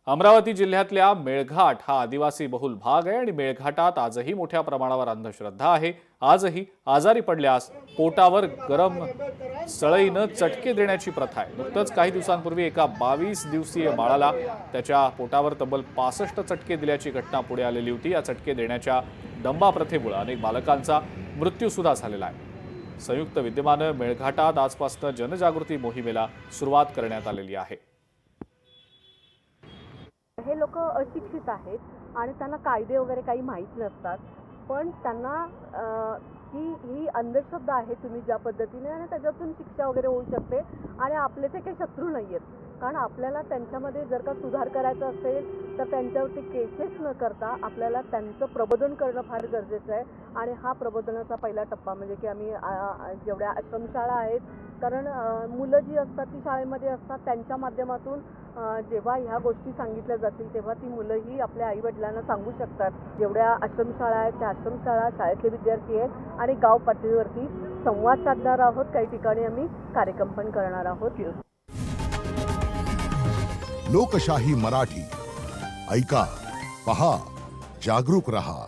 अमरावती जिल्ह्यातल्या मेळघाट हा आदिवासी बहुल भाग आहे आणि मेळघाटात आजही मोठ्या प्रमाणावर अंधश्रद्धा आहे। आजही आजारी पडल्यास पोटावर गरम सळईनं चटके देण्याची प्रथा आहे। नुकतंच काही दिवसांपूर्वी एका 22 दिवसीय बाळाला त्याच्या पोटावर तब्बल 65 चटके दिल्याची घटना पुढे आलेली होती। या चटके देण्याच्या दंबा प्रथेमुळे अनेक बालकांचा मृत्यू सुद्धा झालेला आहे। संयुक्त विद्यमानं मेळघाटात आजपासून जनजागृती मोहिमेला सुरुवात करण्यात आलेली आहे। हे लोक अशिक्षित आहेत आणि त्यांना कायदे वगैरे काही माहीत नसतात, पण त्यांना ही अंधश्रद्धा आहे तुम्ही ज्या पद्धतीने, आणि त्याच्यातून शिक्षा वगैरे होऊ शकते आणि आपले ते काही शत्रू नाही आहेत। कारण आपल्याला त्यांच्यामध्ये जर का सुधार करायचा असेल तर त्यांच्यावरती केसेस न करता आपल्याला त्यांचं प्रबोधन करणं फार गरजेचं आहे। आणि हा प्रबोधनाचा पहिला टप्पा म्हणजे की आम्ही जेवढ्या आश्रमशाळा आहेत, कारण मुलं जी असतात ती शाळेमध्ये असतात, त्यांच्या माध्यमातून जेव्हा ह्या गोष्टी सांगितल्या जातील तेव्हा ती मुलंही आपल्या आईवडिलांना सांगू शकतात। जेवढ्या आश्रमशाळा आहेत त्या आश्रमशाळा, शाळेतले विद्यार्थी आहेत आणि गाव पातळीवरती संवाद साधणार आहोत। काही ठिकाणी आम्ही कार्यक्रम पण करणार आहोत। लोकशाही मराठी ऐका, पहा, जागरूक रहा।